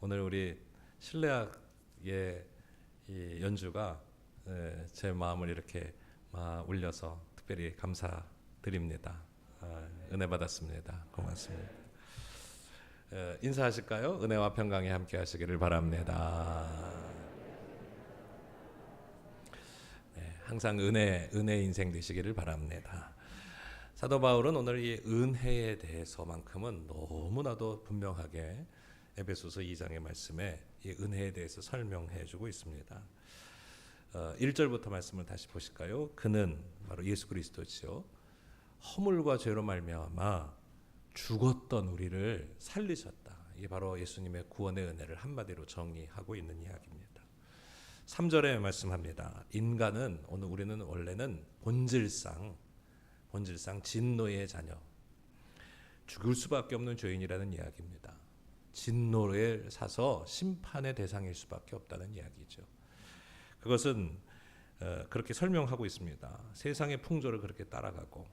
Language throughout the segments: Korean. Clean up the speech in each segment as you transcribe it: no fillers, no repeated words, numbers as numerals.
오늘 우리 실내악의 이 연주가 제 마음을 이렇게 막 울려서 특별히 감사드립니다. 은혜 받았습니다. 고맙습니다. 인사하실까요? 은혜와 평강에 함께 하시기를 바랍니다. 항상 은혜 인생 되시기를 바랍니다. 사도 바울은 오늘 이 은혜에 대해서만큼은 너무나도 분명하게 에베소서 2장의 말씀에 이 은혜에 대해서 설명해 주고 있습니다. 1절부터 말씀을 다시 보실까요? 그는 바로 예수 그리스도지요. 허물과 죄로 말미암아 죽었던 우리를 살리셨다. 이게 바로 예수님의 구원의 은혜를 한마디로 정의하고 있는 이야기입니다. 3절에 말씀합니다. 인간은 오늘 우리는 원래는 본질상 진노의 자녀, 죽을 수밖에 없는 죄인이라는 이야기입니다. 진노를 사서 심판의 대상일 수밖에 없다는 이야기죠. 그것은 그렇게 설명하고 있습니다. 세상의 풍조를 그렇게 따라가고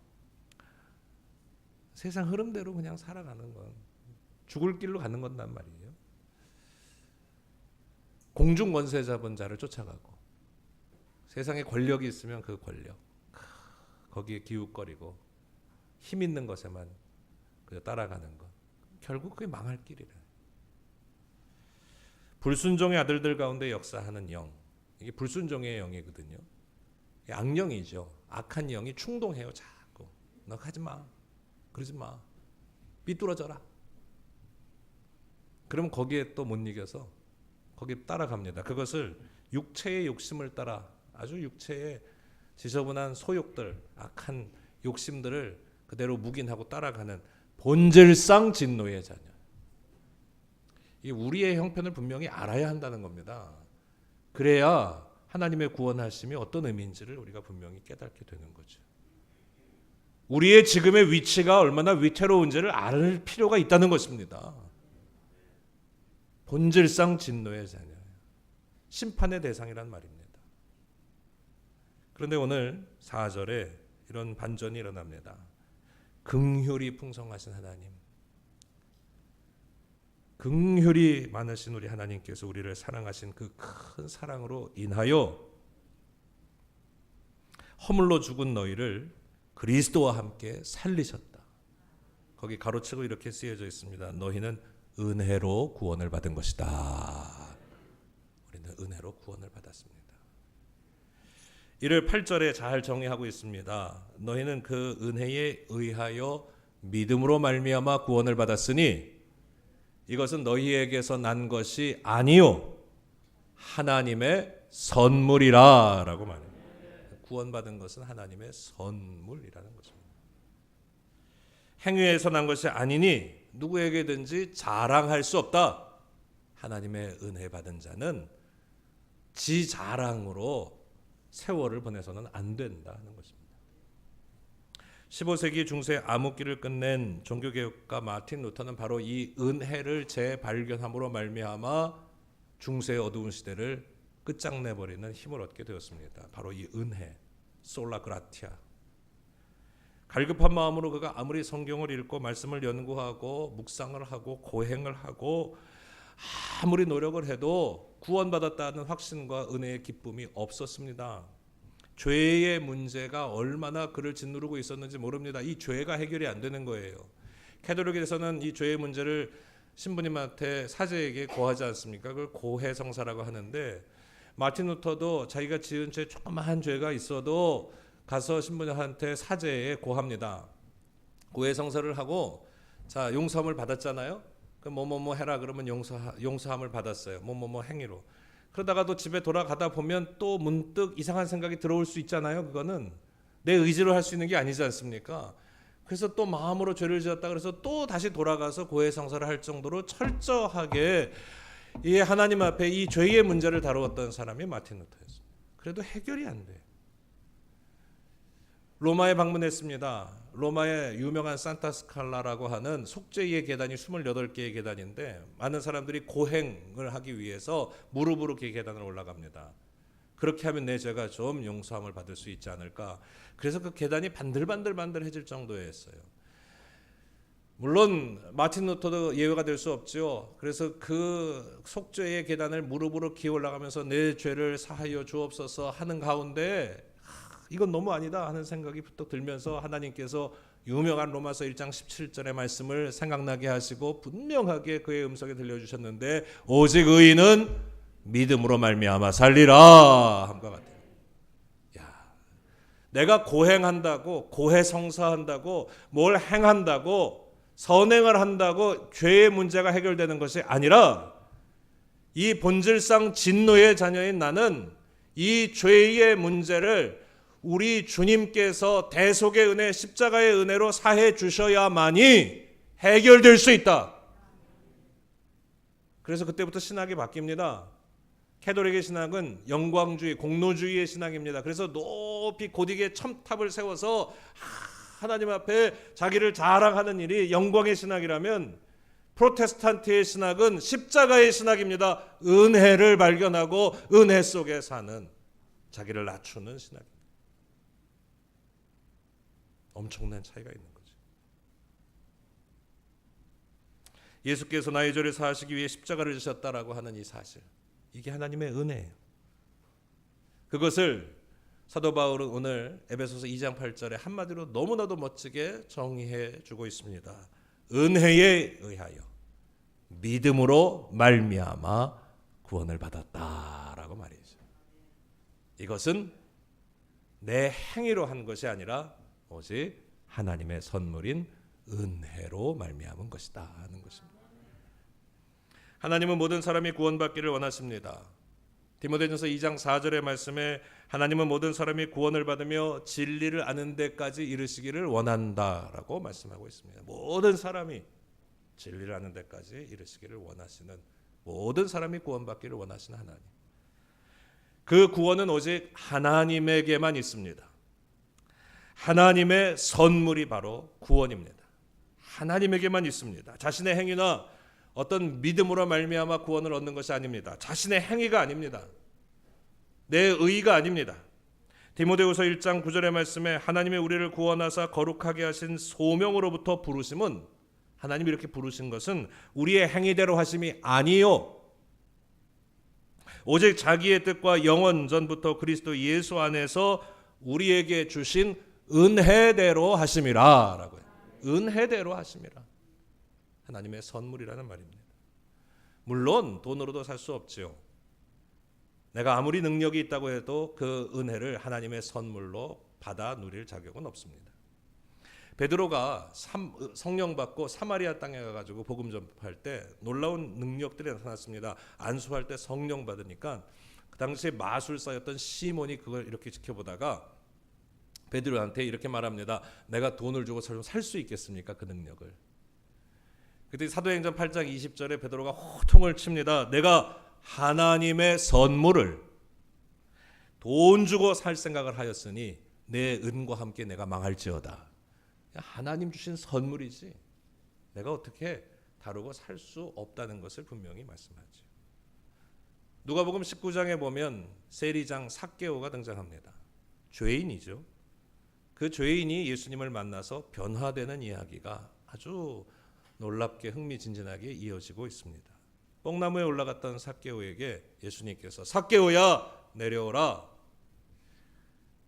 세상 흐름대로 그냥 살아가는 건 죽을 길로 가는 건단 말이에요. 공중 권세 잡은 자를 쫓아가고 세상에 권력이 있으면 그 권력 거기에 기웃거리고 힘 있는 것에만 따라가는 것, 결국 그게 망할 길이라. 불순종의 아들들 가운데 역사하는 영, 이게 불순종의 영이거든요. 악령이죠. 악한 영이 충동해요. 자꾸 너 하지 마, 그러지 마, 삐뚤어져라. 그러면 거기에 또 못 이겨서 거기에 따라갑니다. 그것을 육체의 욕심을 따라 아주 육체의 지저분한 소욕들, 악한 욕심들을 그대로 묵인하고 따라가는 본질상 진노의 자녀. 이 우리의 형편을 분명히 알아야 한다는 겁니다. 그래야 하나님의 구원하심이 어떤 의미인지를 우리가 분명히 깨닫게 되는 거죠. 우리의 지금의 위치가 얼마나 위태로운지를 알 필요가 있다는 것입니다. 본질상 진노의 자녀예요. 심판의 대상이란 말입니다. 그런데 오늘 4절에 이런 반전이 일어납니다. 긍휼이 풍성하신 하나님, 긍휼이 많으신 우리 하나님께서 우리를 사랑하신 그 큰 사랑으로 인하여 허물로 죽은 너희를 그리스도와 함께 살리셨다. 거기 가로치고 이렇게 쓰여져 있습니다. 너희는 은혜로 구원을 받은 것이다. 우리는 은혜로 구원을 받았습니다. 이를 8절에 잘 정의하고 있습니다. 너희는 그 은혜에 의하여 믿음으로 말미암아 구원을 받았으니 이것은 너희에게서 난 것이 아니요 하나님의 선물이라 라고 말합니다. 구원받은 것은 하나님의 선물이라는 것입니다. 행위에서 난 것이 아니니 누구에게든지 자랑할 수 없다. 하나님의 은혜 받은 자는 지 자랑으로 세월을 보내서는 안 된다는 것입니다. 15세기 중세 암흑기를 끝낸 종교개혁가 마틴 루터는 바로 이 은혜를 재발견함으로 말미암아 중세의 어두운 시대를 끝장내버리는 힘을 얻게 되었습니다. 바로 이 은혜, 솔라 그라티아. 갈급한 마음으로 그가 아무리 성경을 읽고 말씀을 연구하고 묵상을 하고 고행을 하고 아무리 노력을 해도 구원받았다는 확신과 은혜의 기쁨이 없었습니다. 죄의 문제가 얼마나 그를 짓누르고 있었는지 모릅니다. 이 죄가 해결이 안 되는 거예요. 캐톨릭에서는 이 죄의 문제를 신부님한테 사제에게 고하지 않습니까? 그걸 고해성사라고 하는데 마틴 루터도 자기가 지은 죄 조그마한 죄가 있어도 가서 신부님한테 사제에 고합니다. 고해성사를 하고 자 용서함을 받았잖아요. 그 뭐뭐뭐 해라 그러면 용서함을 받았어요. 뭐뭐뭐 행위로. 그러다가도 집에 돌아가다 보면 또 문득 이상한 생각이 들어올 수 있잖아요. 그거는 내 의지로 할 수 있는 게 아니지 않습니까? 그래서 또 마음으로 죄를 지었다 그래서 또 다시 돌아가서 고해성사를 할 정도로 철저하게 이 하나님 앞에 이 죄의 문제를 다루었던 사람이 마틴 루터였습니다. 그래도 해결이 안 돼요. 로마에 방문했습니다. 로마의 유명한 산타 스칼라라고 하는 속죄의 계단이 28개의 계단인데 많은 사람들이 고행을 하기 위해서 무릎으로 그 계단을 올라갑니다. 그렇게 하면 내 죄가 좀 용서함을 받을 수 있지 않을까. 그래서 그 계단이 반들반들해질 정도였어요. 물론 마틴 루터도 예외가 될 수 없죠. 그래서 그 속죄의 계단을 무릎으로 기어 올라가면서 내 죄를 사하여 주옵소서 하는 가운데 이건 너무 아니다 하는 생각이 부쩍 들면서 하나님께서 유명한 로마서 1장 17절의 말씀을 생각나게 하시고 분명하게 그의 음성에 들려주셨는데 오직 의인은 믿음으로 말미암아 살리라 함과 같아요. 야, 내가 고행한다고 고해성사한다고 뭘 행한다고 선행을 한다고 죄의 문제가 해결되는 것이 아니라 이 본질상 진노의 자녀인 나는 이 죄의 문제를 우리 주님께서 대속의 은혜, 십자가의 은혜로 사해 주셔야만이 해결될 수 있다. 그래서 그때부터 신학이 바뀝니다. 캐톨릭의 신학은 영광주의, 공로주의의 신학입니다. 그래서 높이 고딕의 첨탑을 세워서 하나님 앞에 자기를 자랑하는 일이 영광의 신학이라면 프로테스탄트의 신학은 십자가의 신학입니다. 은혜를 발견하고 은혜 속에 사는, 자기를 낮추는 신학입니다. 엄청난 차이가 있는 거죠. 예수께서 나의 죄를 사하시기 위해 십자가를 지셨다라고 하는 이 사실, 이게 하나님의 은혜예요. 그것을 사도 바울은 오늘 에베소서 2장 8절에 한마디로 너무나도 멋지게 정의해 주고 있습니다. 은혜에 의하여 믿음으로 말미암아 구원을 받았다라고 말이죠. 이것은 내 행위로 한 것이 아니라 오직 하나님의 선물인 은혜로 말미암은 것이다 하는 것입니다. 하나님은 모든 사람이 구원받기를 원하십니다. 디모데전서 2장 4절의 말씀에 하나님은 모든 사람이 구원을 받으며 진리를 아는 데까지 이르시기를 원한다라고 말씀하고 있습니다. 모든 사람이 진리를 아는 데까지 이르시기를 원하시는, 모든 사람이 구원받기를 원하시는 하나님. 그 구원은 오직 하나님에게만 있습니다. 하나님의 선물이 바로 구원입니다. 하나님에게만 있습니다. 자신의 행위나 어떤 믿음으로 말미암아 구원을 얻는 것이 아닙니다. 자신의 행위가 아닙니다. 내 의의가 아닙니다. 디모데후서 1장 9절의 말씀에 하나님이 우리를 구원하사 거룩하게 하신 소명으로부터 부르심은, 하나님이 이렇게 부르신 것은 우리의 행위대로 하심이 아니요, 오직 자기의 뜻과 영원 전부터 그리스도 예수 안에서 우리에게 주신 은혜대로 하심이라 라고요. 은혜대로 하심이라. 하나님의 선물이라는 말입니다. 물론 돈으로도 살 수 없지요. 내가 아무리 능력이 있다고 해도 그 은혜를 하나님의 선물로 받아 누릴 자격은 없습니다. 베드로가 성령 받고 사마리아 땅에 가가지고 복음 전파할 때 놀라운 능력들이 나타났습니다. 안수할 때 성령 받으니까 그 당시에 마술사였던 시몬이 그걸 이렇게 지켜보다가 베드로한테 이렇게 말합니다. 내가 돈을 주고 살 수 있겠습니까? 그 능력을. 그때 사도행전 8장 20절에 베드로가 호통을 칩니다. 내가 하나님의 선물을 돈 주고 살 생각을 하였으니 내 은과 함께 내가 망할지어다. 하나님 주신 선물이지 내가 어떻게 다루고 살 수 없다는 것을 분명히 말씀하죠. 누가복음 19장에 보면 세리장 삭개오가 등장합니다. 죄인이죠. 그 죄인이 예수님을 만나서 변화되는 이야기가 아주 놀랍게 흥미진진하게 이어지고 있습니다. 뽕나무에 올라갔던 삭개오에게 예수님께서 삭개오야 내려오라.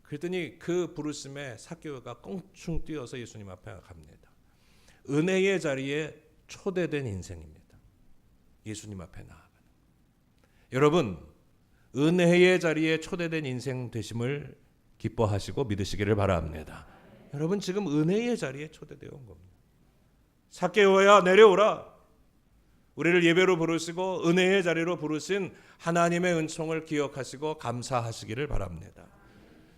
그랬더니 그 부르심에 삭개오가 껑충 뛰어서 예수님 앞에 갑니다. 은혜의 자리에 초대된 인생입니다. 예수님 앞에 나아가는. 여러분, 은혜의 자리에 초대된 인생 되심을 기뻐하시고 믿으시기를 바랍니다. 여러분 지금 은혜의 자리에 초대되어 온 겁니다. 삭개오야 내려오라. 우리를 예배로 부르시고 은혜의 자리로 부르신 하나님의 은총을 기억하시고 감사하시기를 바랍니다.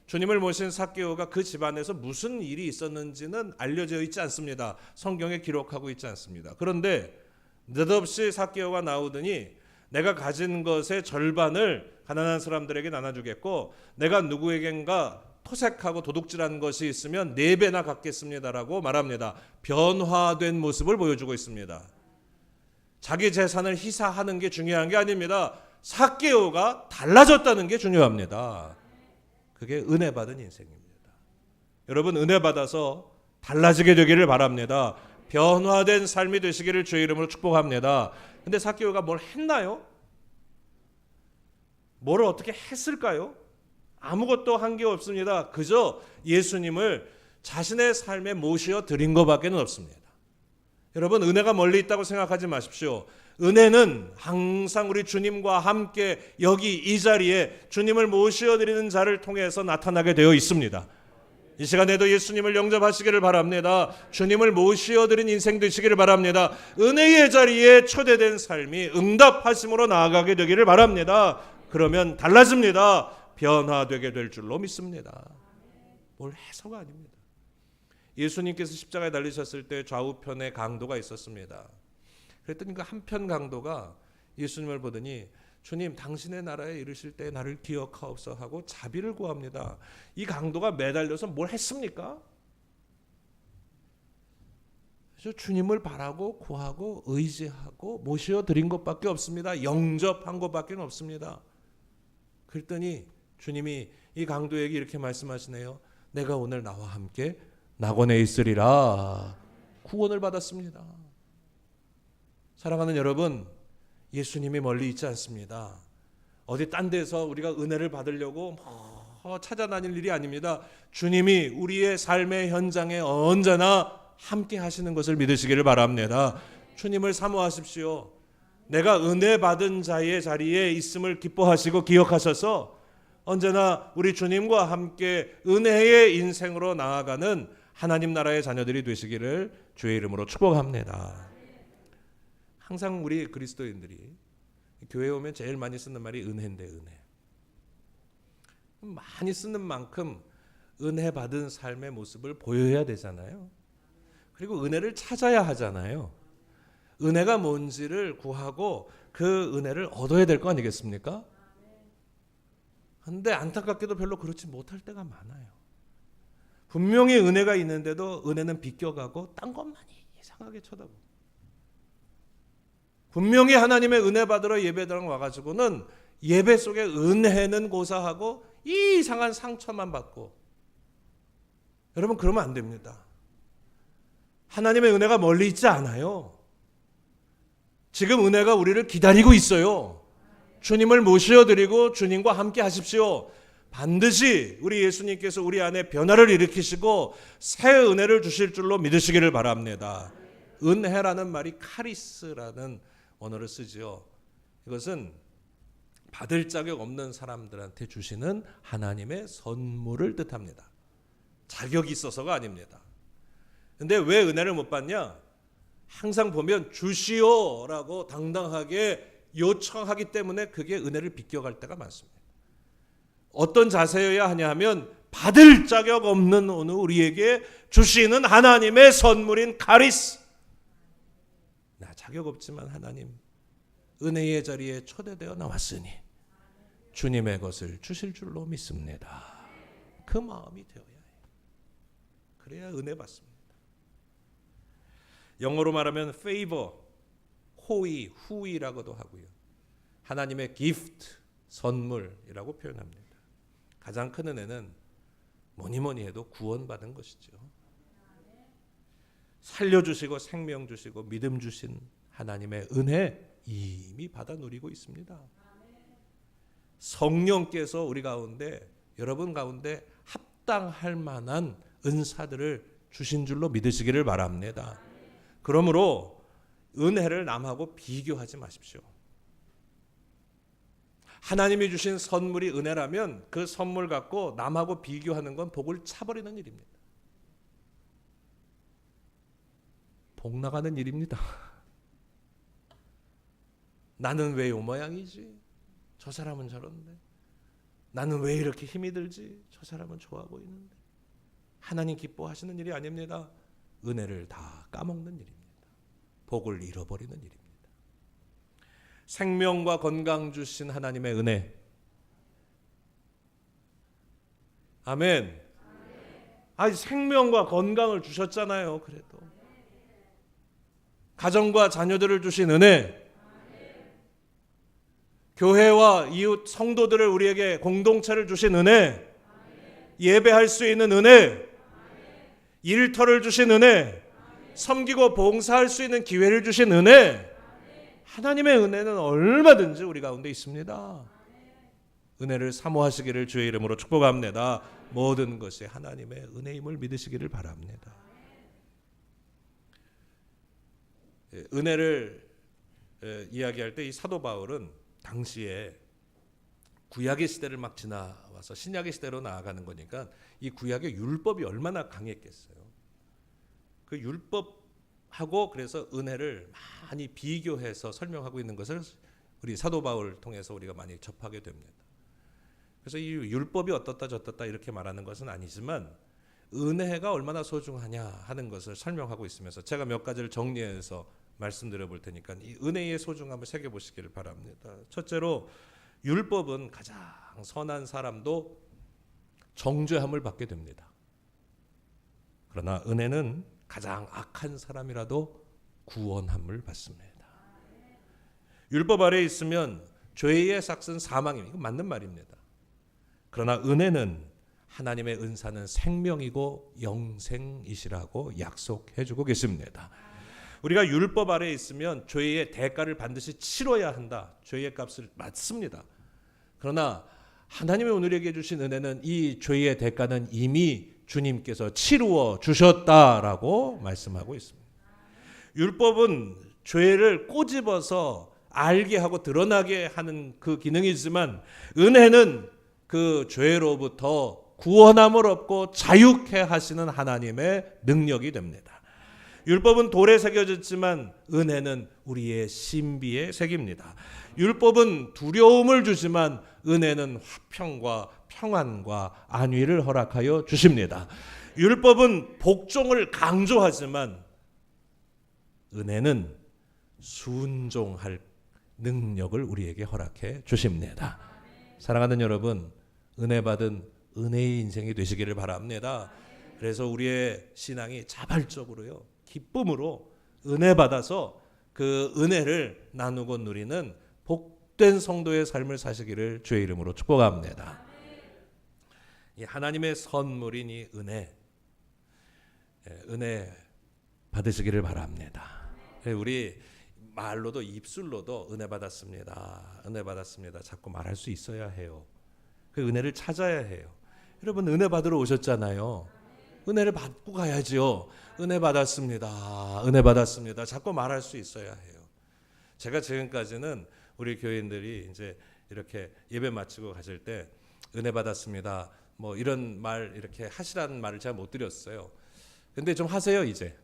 주님을 모신 삭개오가 그 집안에서 무슨 일이 있었는지는 알려져 있지 않습니다. 성경에 기록하고 있지 않습니다. 그런데 느닷없이 삭개오가 나오더니 내가 가진 것의 절반을 가난한 사람들에게 나눠주겠고 내가 누구에겐가 토색하고 도둑질한 것이 있으면 4배나 갚겠습니다라고 말합니다. 변화된 모습을 보여주고 있습니다. 자기 재산을 희사하는 게 중요한 게 아닙니다. 삭개오가 달라졌다는 게 중요합니다. 그게 은혜 받은 인생입니다. 여러분 은혜 받아서 달라지게 되기를 바랍니다. 변화된 삶이 되시기를 주의 이름으로 축복합니다. 근데 삭개오가 뭘 했나요? 뭘 어떻게 했을까요? 아무것도 한 게 없습니다. 그저 예수님을 자신의 삶에 모시어 드린 것밖에 없습니다. 여러분, 은혜가 멀리 있다고 생각하지 마십시오. 은혜는 항상 우리 주님과 함께 여기 이 자리에 주님을 모시어 드리는 자를 통해서 나타나게 되어 있습니다. 이 시간에도 예수님을 영접하시기를 바랍니다. 주님을 모시어 드린 인생 되시기를 바랍니다. 은혜의 자리에 초대된 삶이 응답하심으로 나아가게 되기를 바랍니다. 그러면 달라집니다. 변화되게 될 줄로 믿습니다. 뭘 해서가 아닙니다. 예수님께서 십자가에 달리셨을 때 좌우편에 강도가 있었습니다. 그랬더니 그 한편 강도가 예수님을 보더니 주님, 당신의 나라에 이르실 때 나를 기억하옵소서 하고 자비를 구합니다. 이 강도가 매달려서 뭘 했습니까? 그래서 주님을 바라고 구하고 의지하고 모시어 드린 것밖에 없습니다. 영접한 것밖에 없습니다. 그랬더니 주님이 이 강도에게 이렇게 말씀하시네요. 내가 오늘 나와 함께 낙원에 있으리라. 구원을 받았습니다. 사랑하는 여러분, 예수님이 멀리 있지 않습니다. 어디 딴 데서 우리가 은혜를 받으려고 찾아다닐 일이 아닙니다. 주님이 우리의 삶의 현장에 언제나 함께 하시는 것을 믿으시기를 바랍니다. 주님을 사모하십시오. 내가 은혜 받은 자의 자리에 있음을 기뻐하시고 기억하셔서 언제나 우리 주님과 함께 은혜의 인생으로 나아가는 하나님 나라의 자녀들이 되시기를 주의 이름으로 축복합니다. 항상 우리 그리스도인들이 교회에 오면 제일 많이 쓰는 말이 은혜인데, 은혜. 많이 쓰는 만큼 은혜 받은 삶의 모습을 보여야 되잖아요. 그리고 은혜를 찾아야 하잖아요. 은혜가 뭔지를 구하고 그 은혜를 얻어야 될 거 아니겠습니까? 그런데 안타깝게도 별로 그렇지 못할 때가 많아요. 분명히 은혜가 있는데도 은혜는 비껴가고 딴 것만 이상하게 쳐다보고, 분명히 하나님의 은혜 받으러 예배당 와가지고는 예배 속에 은혜는 고사하고 이상한 상처만 받고, 여러분 그러면 안 됩니다. 하나님의 은혜가 멀리 있지 않아요. 지금 은혜가 우리를 기다리고 있어요. 주님을 모셔드리고 주님과 함께 하십시오. 반드시 우리 예수님께서 우리 안에 변화를 일으키시고 새 은혜를 주실 줄로 믿으시기를 바랍니다. 은혜라는 말이 카리스라는 언어를 쓰지요. 이것은 받을 자격 없는 사람들한테 주시는 하나님의 선물을 뜻합니다. 자격이 있어서가 아닙니다. 근데 왜 은혜를 못 받냐? 항상 보면 주시오라고 당당하게 요청하기 때문에 그게 은혜를 비껴갈 때가 많습니다. 어떤 자세여야 하냐 하면 받을 자격 없는 어느 우리에게 주시는 하나님의 선물인 카리스. 나 자격 없지만 하나님 은혜의 자리에 초대되어 나왔으니 주님의 것을 주실 줄로 믿습니다. 그 마음이 되어야 해요. 그래야 은혜 받습니다. 영어로 말하면 favor, 호의, 후의라고도 하고요. 하나님의 gift, 선물이라고 표현합니다. 가장 큰 은혜는 뭐니 해도 구원받은 것이죠. 살려주시고 생명 주시고 믿음 주신 하나님의 은혜 이미 받아 누리고 있습니다. 성령께서 우리 가운데, 여러분 가운데 합당할 만한 은사들을 주신 줄로 믿으시기를 바랍니다. 그러므로 은혜를 남하고 비교하지 마십시오. 하나님이 주신 선물이 은혜라면 그 선물 갖고 남하고 비교하는 건 복을 차버리는 일입니다. 복 나가는 일입니다. 나는 왜 이 모양이지? 저 사람은 저런데. 나는 왜 이렇게 힘이 들지? 저 사람은 좋아 보이는데. 하나님 기뻐하시는 일이 아닙니다. 은혜를 다 까먹는 일입니다. 복을 잃어버리는 일입니다. 생명과 건강 주신 하나님의 은혜. 아멘. 아니 생명과 건강을 주셨잖아요. 그래도 가정과 자녀들을 주신 은혜, 교회와 이웃 성도들을 우리에게 공동체를 주신 은혜, 예배할 수 있는 은혜, 일터를 주신 은혜, 섬기고 봉사할 수 있는 기회를 주신 은혜, 하나님의 은혜는 얼마든지 우리 가운데 있습니다. 은혜를 사모하시기를 주의 이름으로 축복합니다. 모든 것이 하나님의 은혜임을 믿으시기를 바랍니다. 은혜를 이야기할 때 이 사도 바울은 당시에 구약의 시대를 막 지나와서 신약의 시대로 나아가는 거니까 이 구약의 율법이 얼마나 강했겠어요. 그 율법하고 그래서 은혜를 많이 비교해서 설명하고 있는 것을 우리 사도 바울을 통해서 우리가 많이 접하게 됩니다. 그래서 이 율법이 어떻다 저떻다 이렇게 말하는 것은 아니지만 은혜가 얼마나 소중하냐 하는 것을 설명하고 있으면서 제가 몇 가지를 정리해서 말씀드려 볼 테니까 이 은혜의 소중함을 새겨보시기를 바랍니다. 첫째로 율법은 가장 선한 사람도 정죄함을 받게 됩니다. 그러나 은혜는 가장 악한 사람이라도 구원함을 받습니다. 율법 아래에 있으면 죄의 삭은 사망입니다. 이건 맞는 말입니다. 그러나 은혜는 하나님의 은사는 생명이고 영생이시라고 약속해주고 계십니다. 우리가 율법 아래에 있으면 죄의 대가를 반드시 치러야 한다. 죄의 값을 맞습니다. 그러나 하나님의 오늘에게 주신 은혜는 이 죄의 대가는 이미 주님께서 치루어 주셨다라고 말씀하고 있습니다. 율법은 죄를 꼬집어서 알게 하고 드러나게 하는 그 기능이 있지만 은혜는 그 죄로부터 구원함을 얻고 자유케 하시는 하나님의 능력이 됩니다. 율법은 돌에 새겨졌지만 은혜는 우리의 신비에 새깁니다. 율법은 두려움을 주지만 은혜는 화평과 평안과 안위를 허락하여 주십니다. 율법은 복종을 강조하지만 은혜는 순종할 능력을 우리에게 허락해 주십니다. 사랑하는 여러분, 은혜 받은 은혜의 인생이 되시기를 바랍니다. 그래서 우리의 신앙이 자발적으로요, 기쁨으로 은혜 받아서 그 은혜를 나누고 누리는 복된 성도의 삶을 사시기를 주의 이름으로 축복합니다. 이 하나님의 선물인 이 은혜 받으시기를 바랍니다. 우리 말로도 입술로도 은혜 받았습니다. 은혜 받았습니다. 자꾸 말할 수 있어야 해요. 그 은혜를 찾아야 해요. 여러분 은혜 받으러 오셨잖아요. 은혜를 받고 가야죠. 은혜 받았습니다. 은혜 받았습니다. 자꾸 말할 수 있어야 해요. 제가 지금까지는 우리 교인들이 이제 이렇게 예배 마치고 가실 때 은혜 받았습니다. 뭐 이런 말 이렇게 하시라는 말을 제가 못 드렸어요. 근데 좀 하세요 이제.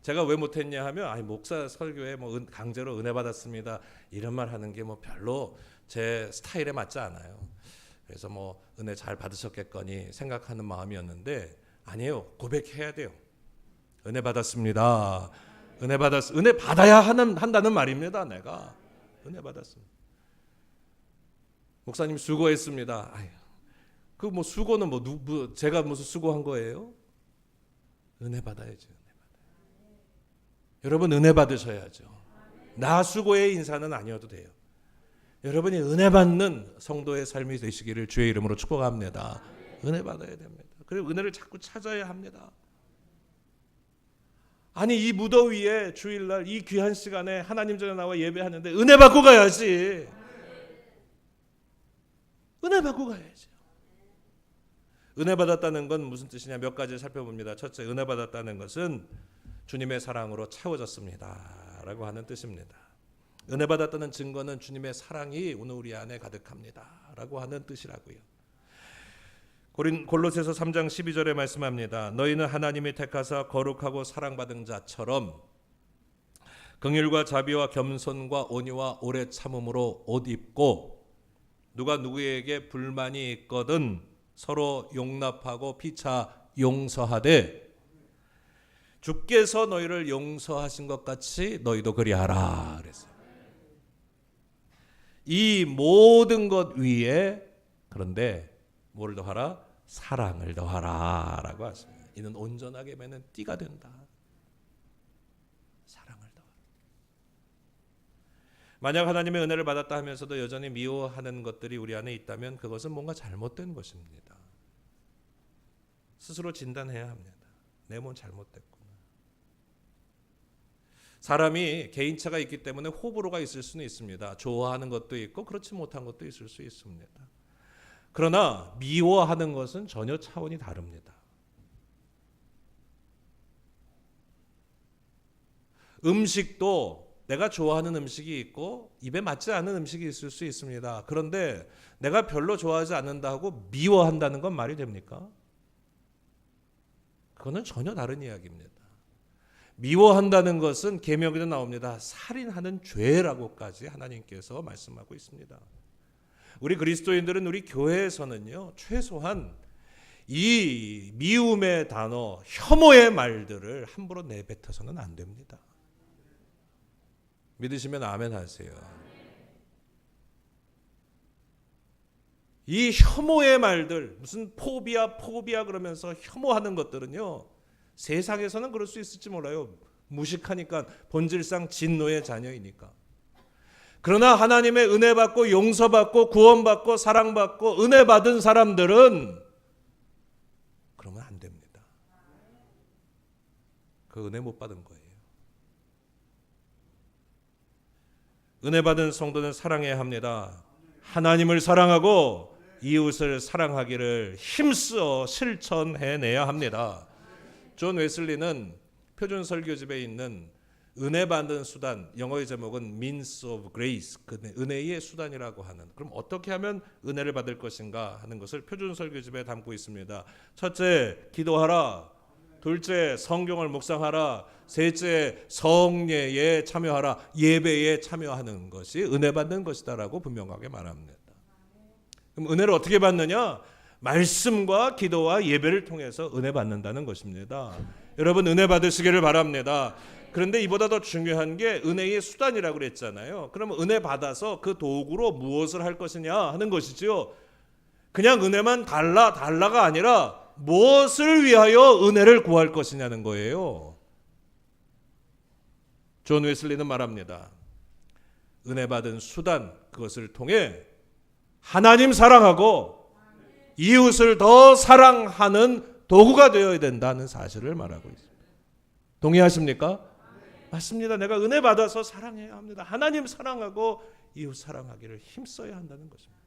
제가 왜 못했냐 하면 목사 설교에 뭐 강제로 은혜 받았습니다 이런 말 하는 게 뭐 별로 제 스타일에 맞지 않아요. 그래서 뭐 은혜 잘 받으셨겠거니 생각하는 마음이었는데 아니에요. 고백해야 돼요. 은혜 받았습니다. 은혜 받아야 한다는 말입니다. 내가 은혜 받았습니다. 목사님 수고했습니다. 그 뭐 수고는 뭐 제가 무슨 수고한 거예요? 은혜 받아야죠. 여러분 은혜 받으셔야죠. 나 수고의 인사는 아니어도 돼요. 여러분이 은혜 받는 성도의 삶이 되시기를 주의 이름으로 축복합니다. 은혜 받아야 됩니다. 그리고 은혜를 자꾸 찾아야 합니다. 아니 이 무더위에 주일날 이 귀한 시간에 하나님 전에 나와 예배하는데 은혜 받고 가야지. 은혜 받고 가야지. 은혜 받았다는 건 무슨 뜻이냐 몇 가지 살펴봅니다. 첫째, 은혜 받았다는 것은 주님의 사랑으로 채워졌습니다 라고 하는 뜻입니다. 은혜 받았다는 증거는 주님의 사랑이 오늘 우리 안에 가득합니다 라고 하는 뜻이라고요. 골로새서 3장 12절에 말씀합니다. 너희는 하나님이 택하사 거룩하고 사랑받은 자처럼 긍휼과 자비와 겸손과 온유와 오래 참음으로 옷 입고 누가 누구에게 불만이 있거든 서로 용납하고 피차 용서하되 주께서 너희를 용서하신 것 같이 너희도 그리하라 그랬어요. 이 모든 것 위에 그런데 뭐를 더하라? 사랑을 더하라 라고 하십니다. 이는 온전하게 매는 띠가 된다. 사랑을 더하라. 만약 하나님의 은혜를 받았다 하면서도 여전히 미워하는 것들이 우리 안에 있다면 그것은 뭔가 잘못된 것입니다. 스스로 진단해야 합니다. 내 몸 잘못됐구나. 사람이 개인차가 있기 때문에 호불호가 있을 수는 있습니다. 좋아하는 것도 있고 그렇지 못한 것도 있을 수 있습니다. 그러나 미워하는 것은 전혀 차원이 다릅니다. 음식도 내가 좋아하는 음식이 있고 입에 맞지 않는 음식이 있을 수 있습니다. 그런데 내가 별로 좋아하지 않는다고 미워한다는 건 말이 됩니까? 그거는 전혀 다른 이야기입니다. 미워한다는 것은 계명에도 나옵니다. 살인하는 죄라고까지 하나님께서 말씀하고 있습니다. 우리 그리스도인들은 우리 교회에서는요, 최소한 이 미움의 단어, 혐오의 말들을 함부로 내뱉어서는 안 됩니다. 믿으시면 아멘 하세요. 이 혐오의 말들, 무슨 포비아 그러면서 혐오하는 것들은요, 세상에서는 그럴 수 있을지 몰라요. 무식하니까, 본질상 진노의 자녀이니까. 그러나 하나님의 은혜 받고 용서받고 구원받고 사랑받고 은혜 받은 사람들은 그러면 안 됩니다. 그 은혜 못 받은 거예요. 은혜 받은 성도는 사랑해야 합니다. 하나님을 사랑하고 이웃을 사랑하기를 힘써 실천해내야 합니다. 존 웨슬리는 표준 설교집에 있는 은혜 받는 수단, 영어의 제목은 Means of Grace, 은혜의 수단이라고 하는, 그럼 어떻게 하면 은혜를 받을 것인가 하는 것을 표준 설교집에 담고 있습니다. 첫째, 기도하라. 둘째, 성경을 묵상하라. 셋째, 성례에 참여하라. 예배에 참여하는 것이 은혜 받는 것이다라고 분명하게 말합니다. 그럼 은혜를 어떻게 받느냐? 말씀과 기도와 예배를 통해서 은혜 받는다는 것입니다. 여러분 은혜 받으시기를 바랍니다. 그런데 이보다 더 중요한 게 은혜의 수단이라고 그랬잖아요. 그러면 은혜 받아서 그 도구로 무엇을 할 것이냐 하는 것이지요. 그냥 은혜만 달라가 아니라 무엇을 위하여 은혜를 구할 것이냐는 거예요. 존 웨슬리는 말합니다. 은혜 받은 수단, 그것을 통해 하나님 사랑하고 이웃을 더 사랑하는 도구가 되어야 된다는 사실을 말하고 있습니다. 동의하십니까? 맞습니다. 내가 은혜 받아서 사랑해야 합니다. 하나님 사랑하고 이웃 사랑하기를 힘써야 한다는 것입니다.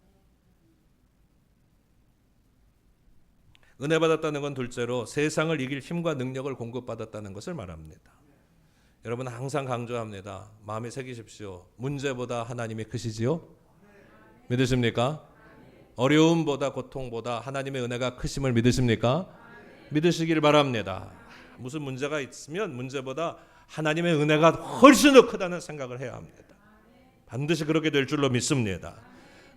은혜 받았다는 건 둘째로 세상을 이길 힘과 능력을 공급받았다는 것을 말합니다. 여러분 항상 강조합니다. 마음에 새기십시오. 문제보다 하나님이 크시지요? 믿으십니까? 어려움보다 고통보다 하나님의 은혜가 크심을 믿으십니까? 믿으시길 바랍니다. 무슨 문제가 있으면 문제보다 하나님의 은혜가 훨씬 더 크다는 생각을 해야 합니다. 반드시 그렇게 될 줄로 믿습니다.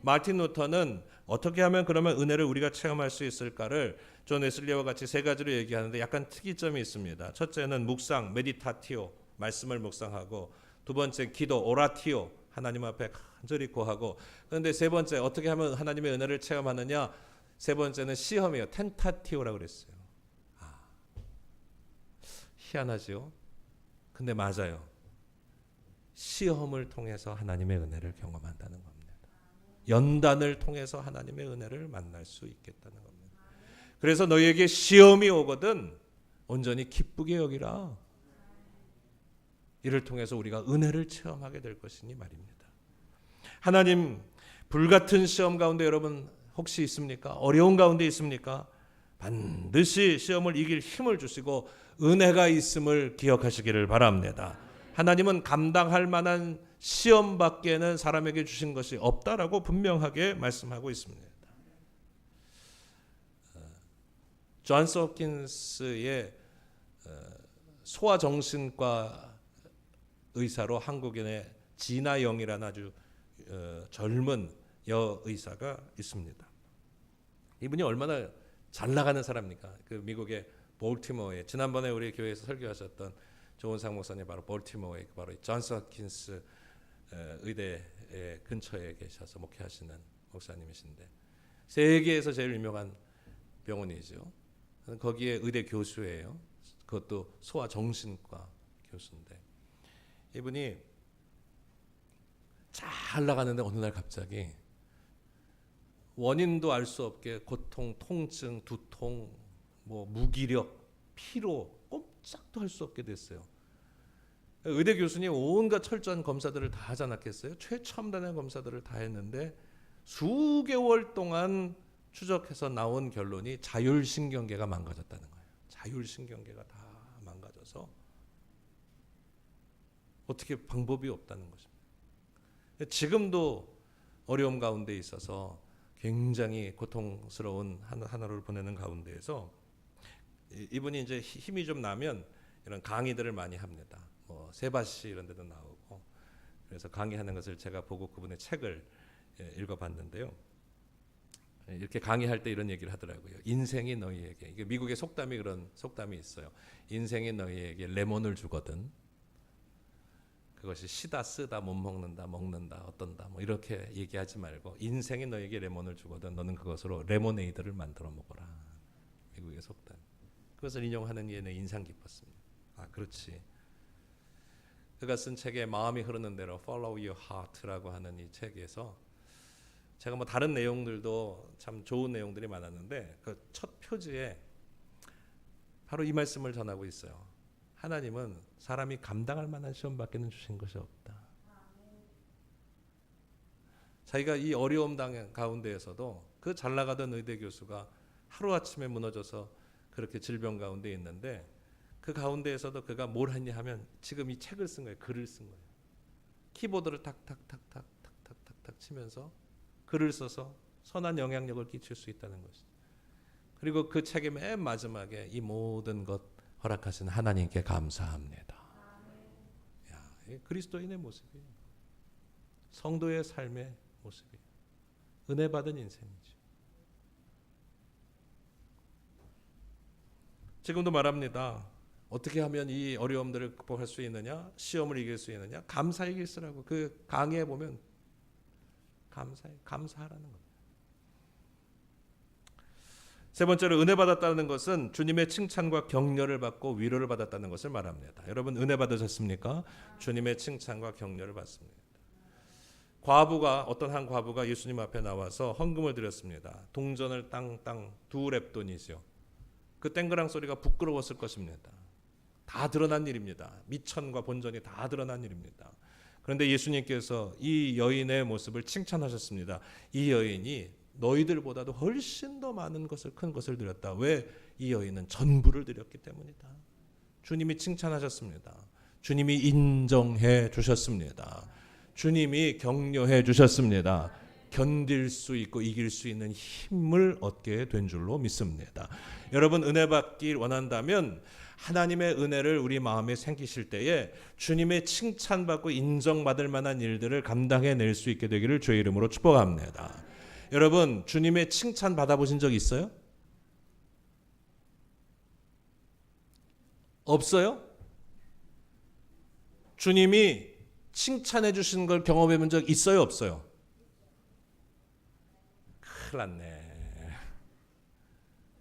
마틴 루터는 어떻게 하면 그러면 은혜를 우리가 체험할 수 있을까를 존 웨슬리와 같이 세 가지로 얘기하는데 약간 특이점이 있습니다. 첫째는 묵상, 메디타티오, 말씀을 묵상하고, 두 번째 기도, 오라티오, 하나님 앞에 간절히 구하고, 그런데 세 번째 어떻게 하면 하나님의 은혜를 체험하느냐? 세 번째는 시험이에요. 텐타티오라고 그랬어요. 희한하죠? 근데 맞아요. 시험을 통해서 하나님의 은혜를 경험한다는 겁니다. 연단을 통해서 하나님의 은혜를 만날 수 있겠다는 겁니다. 그래서 너희에게 시험이 오거든 온전히 기쁘게 여기라. 이를 통해서 우리가 은혜를 체험하게 될 것이니 말입니다. 하나님, 불같은 시험 가운데 여러분 혹시 있습니까? 어려운 가운데 있습니까? 반드시 시험을 이길 힘을 주시고 은혜가 있음을 기억하시기를 바랍니다. 하나님은 감당할 만한 시험밖에는 사람에게 주신 것이 없다라고 분명하게 말씀하고 있습니다. 존스 홉킨스의 소아정신과 의사로 한국인의 진아영이라는 아주 젊은 여의사가 있습니다. 이분이 얼마나 잘 나가는 사람입니까? 그 미국의 볼티모어에 지난번에 우리 교회에서 설교하셨던 조은상 목사님 바로 볼티모어에 바로 존스 홉킨스 의대 근처에 계셔서 목회하시는 목사님이신데 세계에서 제일 유명한 병원이죠. 거기에 의대 교수예요. 그것도 소아정신과 교수인데 이분이 잘 나가는데 어느 날 갑자기 원인도 알 수 없게 고통, 통증, 두통, 무기력, 피로 꼼짝도 할 수 없게 됐어요. 의대 교수님 온갖 철저한 검사들을 다 하지 않았겠어요? 최첨단의 검사들을 다 했는데 수개월 동안 추적해서 나온 결론이 자율신경계가 망가졌다는 거예요. 자율신경계가 다 망가져서 어떻게 방법이 없다는 것입니다. 지금도 어려움 가운데 있어서 굉장히 고통스러운 한 하루를 보내는 가운데에서 이분이 이제 힘이 좀 나면 이런 강의들을 많이 합니다. 뭐 세바시 이런 데도 나오고, 그래서 강의하는 것을 제가 보고 그분의 책을 읽어봤는데요. 이렇게 강의할 때 이런 얘기를 하더라고요. 인생이 너희에게, 이게 미국의 속담이 그런 속담이 있어요. 인생이 너희에게 레몬을 주거든. 그것이 시다 쓰다 못 먹는다 먹는다 어떤다 뭐 이렇게 얘기하지 말고 인생이 너에게 레몬을 주거든 너는 그것으로 레모네이드를 만들어 먹어라. 미국의 속담. 그것을 인용하는 게 내 인상 깊었습니다. 아 그렇지. 그가 쓴 책에 마음이 흐르는 대로 Follow Your Heart라고 하는 이 책에서 제가 뭐 다른 내용들도 참 좋은 내용들이 많았는데 그 첫 표지에 바로 이 말씀을 전하고 있어요. 하나님은 사람이 감당할 만한 시험밖에는 주신 것이 없다. 자기가 이 어려움 가운데에서도 그 잘 나가던 의대 교수가 하루아침에 무너져서 그렇게 질병 가운데 있는데 그 가운데에서도 그가 뭘 했냐 하면 지금 이 책을 쓴 거예요. 글을 쓴 거예요. 키보드를 탁탁탁탁탁탁탁탁 치면서 글을 써서 선한 영향력을 끼칠 수 있다는 것이죠. 그리고 그 책의 맨 마지막에 이 모든 것 허락하신 하나님께 감사합니다. 야, 그리스도인의 모습이에요. 성도의 삶의 모습이에요. 은혜 받은 인생이죠. 지금도 말합니다. 어떻게 하면 이 어려움들을 극복할 수 있느냐? 시험을 이길 수 있느냐? 감사의 길쓰라고 그 강의에 보면 감사하라는 겁니다. 세 번째로 은혜 받았다는 것은 주님의 칭찬과 격려를 받고 위로를 받았다는 것을 말합니다. 여러분 은혜 받으셨습니까? 주님의 칭찬과 격려를 받습니다. 어떤 한 과부가 예수님 앞에 나와서 헌금을 드렸습니다. 동전을 땅땅 두 렙돈이죠. 그 땡그랑 소리가 부끄러웠을 것입니다. 다 드러난 일입니다. 미천과 본전이 다 드러난 일입니다. 그런데 예수님께서 이 여인의 모습을 칭찬하셨습니다. 이 여인이 너희들보다도 훨씬 더 많은 것을 큰 것을 드렸다. 왜? 이 여인은 전부를 드렸기 때문이다. 주님이 칭찬하셨습니다. 주님이 인정해 주셨습니다. 주님이 격려해 주셨습니다. 견딜 수 있고 이길 수 있는 힘을 얻게 된 줄로 믿습니다. 여러분 은혜 받길 원한다면 하나님의 은혜를 우리 마음에 생기실 때에 주님의 칭찬받고 인정받을 만한 일들을 감당해낼 수 있게 되기를 주의 이름으로 축복합니다. 여러분 주님의 칭찬 받아보신 적 있어요? 없어요? 주님이 칭찬해 주신 걸 경험해 본 적 있어요? 없어요? 큰일 났네.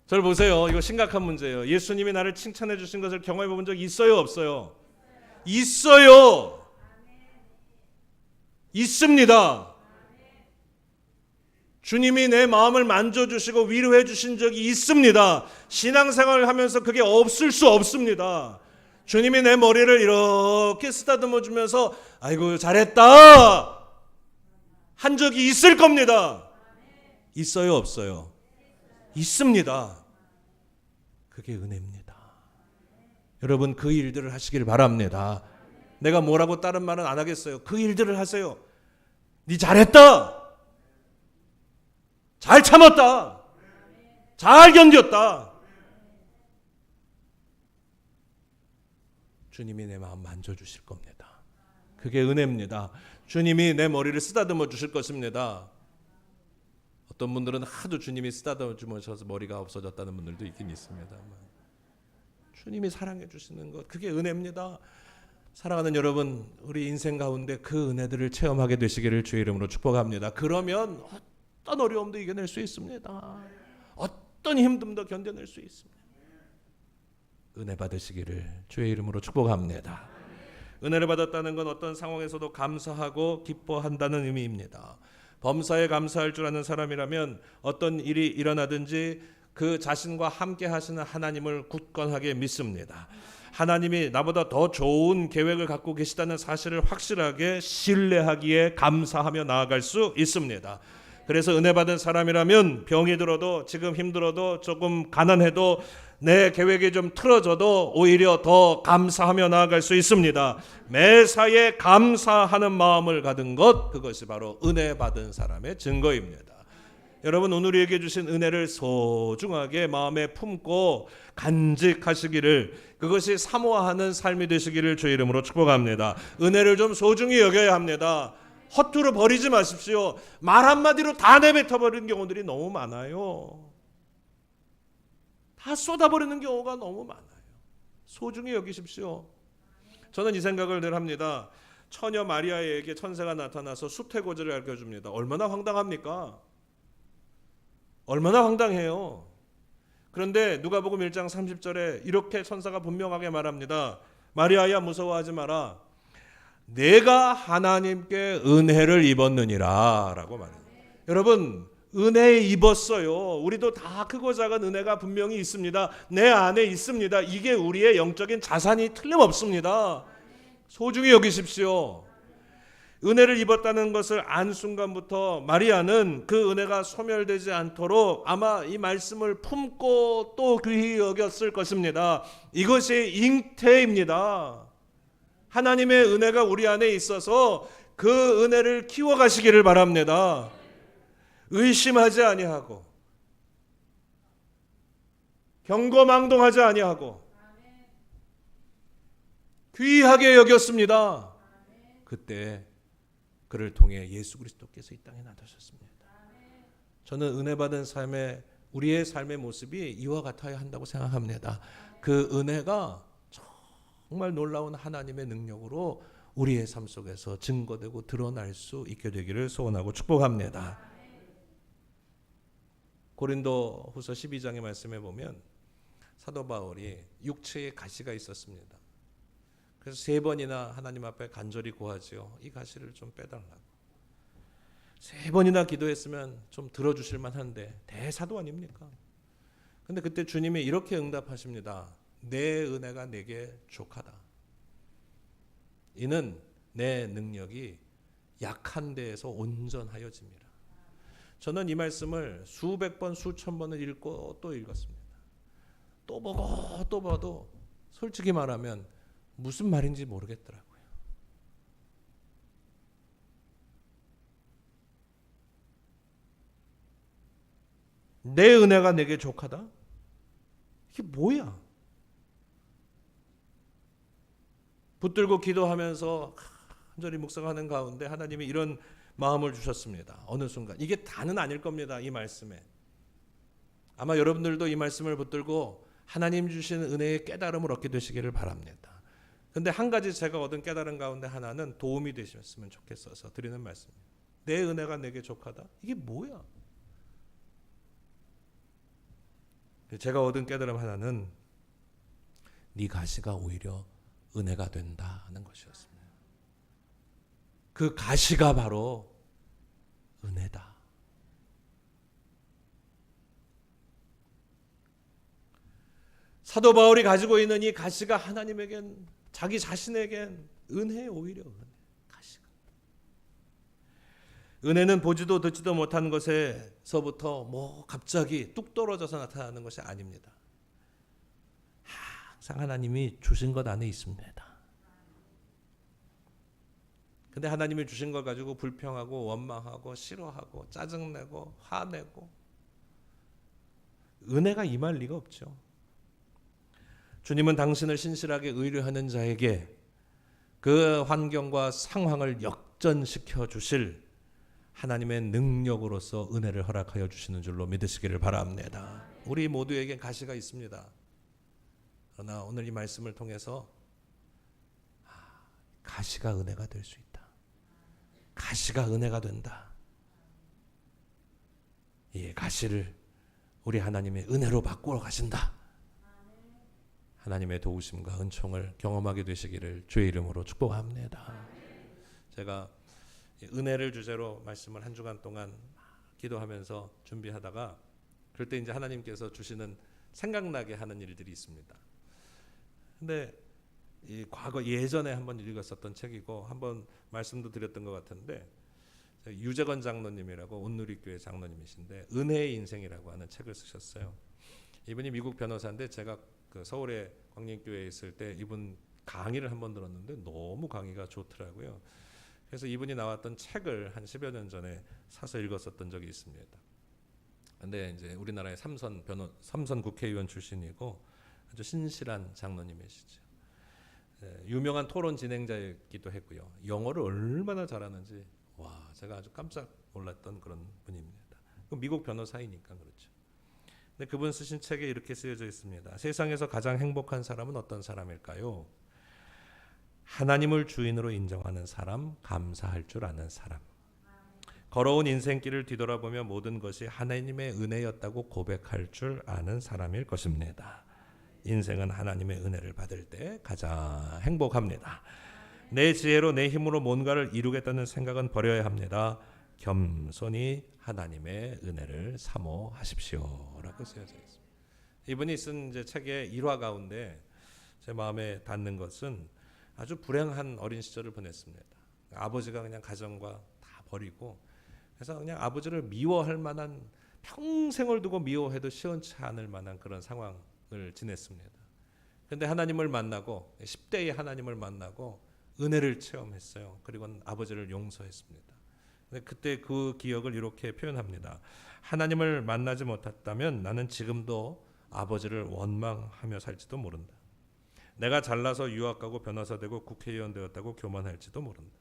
저를 보세요. 이거 심각한 문제예요. 예수님이 나를 칭찬해 주신 것을 경험해 본 적 있어요? 없어요? 있어요. 있습니다. 주님이 내 마음을 만져주시고 위로해 주신 적이 있습니다. 신앙생활을 하면서 그게 없을 수 없습니다. 주님이 내 머리를 이렇게 쓰다듬어 주면서 아이고 잘했다 한 적이 있을 겁니다. 있어요? 없어요? 있습니다. 그게 은혜입니다. 여러분 그 일들을 하시길 바랍니다. 내가 뭐라고 다른 말은 안 하겠어요. 그 일들을 하세요. 네 잘했다. 잘 참았다. 잘 견뎠다. 주님이 내 마음 만져주실 겁니다. 그게 은혜입니다. 주님이 내 머리를 쓰다듬어 주실 것입니다. 어떤 분들은 하도 주님이 쓰다듬어 주셔서 머리가 없어졌다는 분들도 있긴 있습니다. 주님이 사랑해 주시는 것 그게 은혜입니다. 사랑하는 여러분 우리 인생 가운데 그 은혜들을 체험하게 되시기를 주의 이름으로 축복합니다. 그러면 어떤 어려움도 이겨낼 수 있습니다. 어떤 힘듦도 견뎌낼 수 있습니다. 은혜 받으시기를 주의 이름으로 축복합니다. 은혜를 받았다는 건 어떤 상황에서도 감사하고 기뻐한다는 의미입니다. 범사에 감사할 줄 아는 사람이라면 어떤 일이 일어나든지 그 자신과 함께 하시는 하나님을 굳건하게 믿습니다. 하나님이 나보다 더 좋은 계획을 갖고 계시다는 사실을 확실하게 신뢰하기에 감사하며 나아갈 수 있습니다. 그래서 은혜 받은 사람이라면 병이 들어도 지금 힘들어도 조금 가난해도 내 계획이 좀 틀어져도 오히려 더 감사하며 나아갈 수 있습니다. 매사에 감사하는 마음을 가진 것, 그것이 바로 은혜 받은 사람의 증거입니다. 여러분, 오늘 우리에게 주신 은혜를 소중하게 마음에 품고 간직하시기를, 그것이 사모하는 삶이 되시기를 주의 이름으로 축복합니다. 은혜를 좀 소중히 여겨야 합니다. 허투루 버리지 마십시오. 말 한마디로 다 내뱉어 버리는 경우들이 너무 많아요. 다 쏟아버리는 경우가 너무 많아요. 소중히 여기십시오. 저는 이 생각을 늘 합니다. 처녀 마리아에게 천사가 나타나서 수태고지를 알려줍니다. 얼마나 황당합니까? 얼마나 황당해요. 그런데 누가복음 1장 30절에 이렇게 천사가 분명하게 말합니다. 마리아야, 무서워하지 마라. 내가 하나님께 은혜를 입었느니라 라고 말합니다. 여러분, 은혜에 입었어요. 우리도 다 크고 작은 은혜가 분명히 있습니다. 내 안에 있습니다. 이게 우리의 영적인 자산이 틀림없습니다. 소중히 여기십시오. 은혜를 입었다는 것을 안 순간부터 마리아는 그 은혜가 소멸되지 않도록 아마 이 말씀을 품고 또 귀히 여겼을 것입니다. 이것이 잉태입니다. 하나님의 은혜가 우리 안에 있어서 그 은혜를 키워가시기를 바랍니다. 의심하지 아니하고 경거망동하지 아니하고 귀하게 여겼습니다. 그때 그를 통해 예수 그리스도께서 이 땅에 나타나셨습니다. 저는 은혜 받은 삶의 우리의 삶의 모습이 이와 같아야 한다고 생각합니다. 그 은혜가 정말 놀라운 하나님의 능력으로 우리의 삶 속에서 증거되고 드러날 수 있게 되기를 소원하고 축복합니다. 고린도 후서 12장의 말씀에 보면 사도 바울이 육체에 가시가 있었습니다. 그래서 3번이나 하나님 앞에 간절히 구하지요. 이 가시를 좀 빼달라고. 3번이나 기도했으면 좀 들어주실 만한데 대사도 아닙니까? 근데 그때 주님이 이렇게 응답하십니다. 내 은혜가 내게 족하다. 이는 내 능력이 약한 데에서 온전하여집니다. 저는 이 말씀을 수백 번 수천 번을 읽고 또 읽었습니다. 또 보고 또 봐도 솔직히 말하면 무슨 말인지 모르겠더라고요. 내 은혜가 내게 족하다? 이게 뭐야? 붙들고 기도하면서 간절히 묵상하는 가운데 하나님이 이런 마음을 주셨습니다. 어느 순간. 이게 다는 아닐 겁니다. 이 말씀에. 아마 여러분들도 이 말씀을 붙들고 하나님 주신 은혜의 깨달음을 얻게 되시기를 바랍니다. 근데 한 가지 제가 얻은 깨달음 가운데 하나는 도움이 되셨으면 좋겠어서 드리는 말씀입니다. 내 은혜가 내게 족하다? 이게 뭐야? 제가 얻은 깨달음 하나는 네 가시가 오히려 은혜가 된다는 것이었습니다. 그 가시가 바로 은혜다. 사도 바울이 가지고 있는 이 가시가 하나님에겐, 자기 자신에겐 은혜, 오히려 은혜, 가시가. 은혜는 보지도 듣지도 못한 것에서부터 뭐 갑자기 뚝 떨어져서 나타나는 것이 아닙니다. 항상 하나님이 주신 것 안에 있습니다. 근데 하나님이 주신 걸 가지고 불평하고 원망하고 싫어하고 짜증내고 화내고 은혜가 임할 리가 없죠. 주님은 당신을 신실하게 의뢰하는 자에게 그 환경과 상황을 역전시켜 주실 하나님의 능력으로서 은혜를 허락하여 주시는 줄로 믿으시기를 바랍니다. 우리 모두에게 가시가 있습니다. 그러나 오늘 이 말씀을 통해서 가시가 은혜가 될 수 있다. 가시가 은혜가 된다. 이 가시를 우리 하나님의 은혜로 바꾸어 가신다. 하나님의 도우심과 은총을 경험하게 되시기를 주의 이름으로 축복합니다. 제가 은혜를 주제로 말씀을 한 주간 동안 기도하면서 준비하다가 그럴 때 이제 하나님께서 주시는 생각나게 하는 일들이 있습니다. 근데 이 과거 예전에 한번 읽었었던 책이고 한번 말씀도 드렸던 것 같은데 유재건 장로님이라고 온누리교회 장로님이신데 은혜의 인생이라고 하는 책을 쓰셨어요. 이분이 미국 변호사인데 제가 그 서울의 광림교회에 있을 때 이분 강의를 한번 들었는데 너무 강의가 좋더라고요. 그래서 이분이 나왔던 책을 한 10여 년 전에 사서 읽었었던 적이 있습니다. 근데 이제 우리나라의 삼선 국회의원 출신이고 아주 신실한 장로님이시죠. 유명한 토론 진행자이기도 했고요. 영어를 얼마나 잘하는지 와, 제가 아주 깜짝 놀랐던 그런 분입니다. 미국 변호사이니까 그렇죠. 근데 그분 쓰신 책에 이렇게 쓰여져 있습니다. 세상에서 가장 행복한 사람은 어떤 사람일까요? 하나님을 주인으로 인정하는 사람, 감사할 줄 아는 사람. 걸어온 인생길을 뒤돌아보며 모든 것이 하나님의 은혜였다고 고백할 줄 아는 사람일 것입니다. 인생은 하나님의 은혜를 받을 때 가장 행복합니다. 내 지혜로 내 힘으로 뭔가를 이루겠다는 생각은 버려야 합니다. 겸손히 하나님의 은혜를 사모하십시오라고 쓰여져 있습니다. 이분이 쓴 이제 책의 일화 가운데 제 마음에 닿는 것은 아주 불행한 어린 시절을 보냈습니다. 아버지가 그냥 가정과 다 버리고 그래서 그냥 아버지를 미워할 만한 평생을 두고 미워해도 시원치 않을 만한 그런 상황을 지냈습니다. 그런데 하나님을 만나고 10대에 하나님을 만나고 은혜를 체험했어요. 그리고 아버지를 용서했습니다. 근데 그때 그 기억을 이렇게 표현합니다. 하나님을 만나지 못했다면 나는 지금도 아버지를 원망하며 살지도 모른다. 내가 잘나서 유학 가고 변호사 되고 국회의원 되었다고 교만할지도 모른다.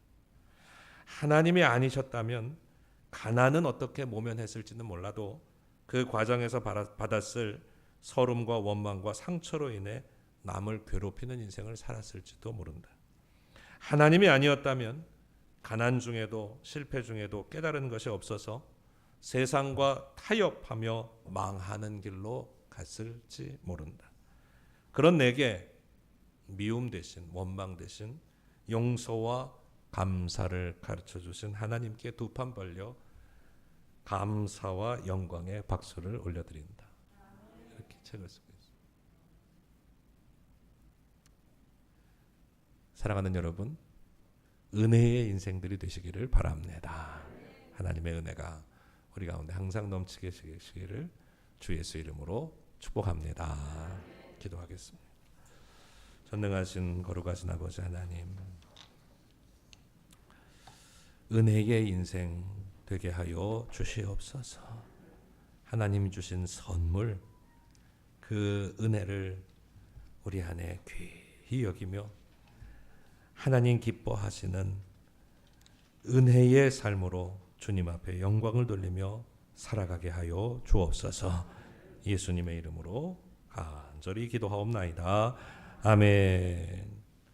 하나님이 아니셨다면 가난은 어떻게 모면했을지는 몰라도 그 과정에서 받았을 서름과 원망과 상처로 인해 남을 괴롭히는 인생을 살았을지도 모른다. 하나님이 아니었다면 가난 중에도 실패 중에도 깨달은 것이 없어서 세상과 타협하며 망하는 길로 갔을지 모른다. 그런 내게 미움 대신 원망 대신 용서와 감사를 가르쳐 주신 하나님께 두 판 벌려 감사와 영광의 박수를 올려드린다. 이렇게 책을 쓰고 있습니다. 사랑하는 여러분, 은혜의 인생들이 되시기를 바랍니다. 하나님의 은혜가 우리 가운데 항상 넘치게 되시기를 주 예수 이름으로 축복합니다. 기도하겠습니다. 전능하신 거룩하신 아버지 하나님, 은혜의 인생 되게 하여 주시옵소서. 하나님 주신 선물, 그 은혜를 우리 안에 귀히 여기며 하나님 기뻐하시는 은혜의 삶으로 주님 앞에 영광을 돌리며 살아가게 하여 주옵소서. 예수님의 이름으로 간절히 기도하옵나이다. 아멘.